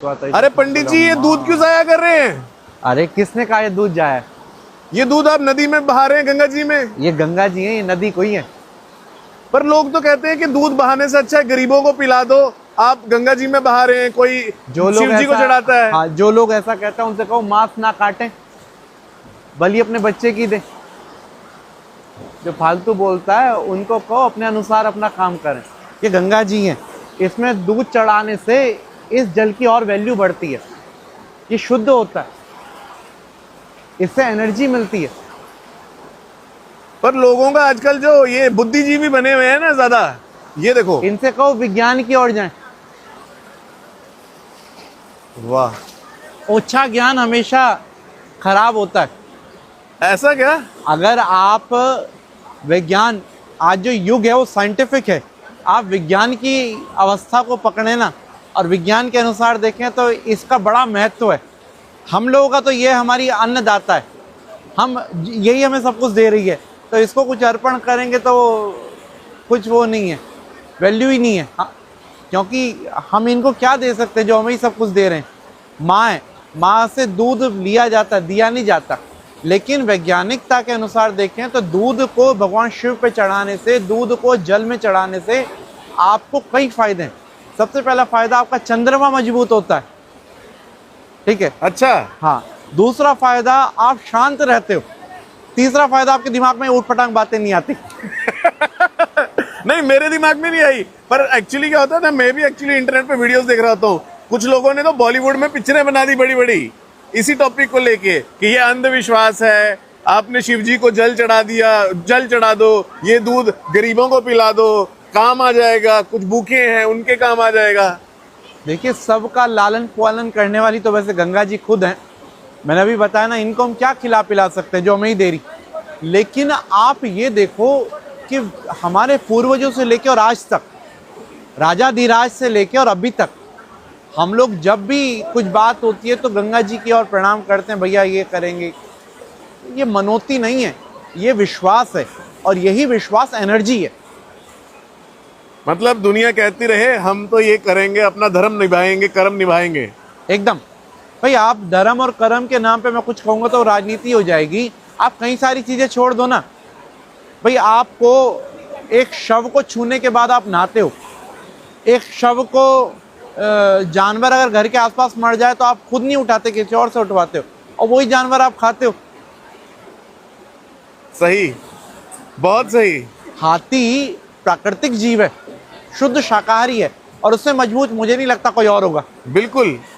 अरे पंडित जी, ये दूध क्यों जाया कर रहे हैं? अरे किसने कहा ये दूध जाया है? ये दूध आप नदी में बहा रहे हैं, गंगा जी में। ये गंगा जी है, ये नदी कोई है? पर लोग तो कहते हैं कि दूध बहाने से अच्छा है गरीबों को पिला दो। आप गंगा जी में बहा रहे हैं, कोई जो लोग शिव जी को चढ़ाता है। हाँ, जो लोग ऐसा कहते हैं उनसे कहो मांस ना काटें, बलि अपने बच्चे की दे। जो फालतू बोलता है उनको कहो अपने अनुसार अपना काम करें। ये गंगा जी है, इसमें दूध चढ़ाने से इस जल की और वैल्यू बढ़ती है। ये शुद्ध होता है, इससे एनर्जी मिलती है। पर लोगों का आजकल जो ये बुद्धिजीवी बने हुए हैं ना ज्यादा, ये देखो। इनसे कहो विज्ञान की ओर जाएं। वाह, ओछा ज्ञान हमेशा खराब होता है। ऐसा क्या? अगर आप विज्ञान, आज जो युग है वो साइंटिफिक है, आप विज्ञान की अवस्था को पकड़े ना और विज्ञान के अनुसार देखें तो इसका बड़ा महत्व है। हम लोगों का तो ये हमारी अन्नदाता है, हम यही हमें सब कुछ दे रही है, तो इसको कुछ अर्पण करेंगे तो कुछ वो नहीं है, वैल्यू ही नहीं है। हाँ, क्योंकि हम इनको क्या दे सकते हैं जो हमें ही सब कुछ दे रहे हैं? माँ है, माँ से दूध लिया जाता, दिया नहीं जाता। लेकिन वैज्ञानिकता के अनुसार देखें तो दूध को भगवान शिव पे चढ़ाने से, दूध को जल में चढ़ाने से आपको कई फायदे हैं। सबसे पहला फायदा, आपका चंद्रमा मजबूत होता है, ठीक है? अच्छा। हाँ। दूसरा फायदा, आप शांत रहते हो। तीसरा फायदा, आपके दिमाग में ऊटपटांग बातें नहीं आती। नहीं, मेरे दिमाग में नहीं आई। पर एक्चुअली क्या होता है ना, मैं भी एक्चुअली इंटरनेट पे वीडियोस देख रहा हूँ। कुछ लोगों ने तो बॉलीवुड में पिक्चरें बना दी बड़ी बड़ी इसी टॉपिक को लेके कि ये अंधविश्वास है, आपने शिव जी को जल चढ़ा दिया, जल चढ़ा दो, ये दूध गरीबों को पिला दो, काम आ जाएगा, कुछ भूखे हैं उनके काम आ जाएगा। देखिए, सबका लालन पालन करने वाली तो वैसे गंगा जी खुद हैं। मैंने अभी बताया ना, इनको हम क्या खिला पिला सकते हैं जो हमें ही दे रही। लेकिन आप ये देखो कि हमारे पूर्वजों से लेकर और आज तक, राजा धीराज से लेकर और अभी तक, हम लोग जब भी कुछ बात होती है तो गंगा जी की ओर प्रणाम करते हैं, भैया ये करेंगे। ये मनोती नहीं है, ये विश्वास है, और यही विश्वास एनर्जी है। मतलब दुनिया कहती रहे हम तो ये करेंगे, अपना धर्म निभाएंगे, कर्म निभाएंगे। एकदम। भाई, आप धर्म और कर्म के नाम पे मैं कुछ कहूँगा तो राजनीति हो जाएगी। आप कई सारी चीज़ें छोड़ दो ना। भाई, आपको एक शव को छूने के बाद आप नहाते हो, एक शव को जानवर अगर घर के आसपास मर जाए तो आप खुद नहीं उठाते, किसी और से उठवाते हो, और वही जानवर आप खाते हो। सही, बहुत सही। हाथी प्राकृतिक जीव है, शुद्ध शाकाहारी है, और उससे मजबूत मुझे नहीं लगता कोई और होगा। बिल्कुल।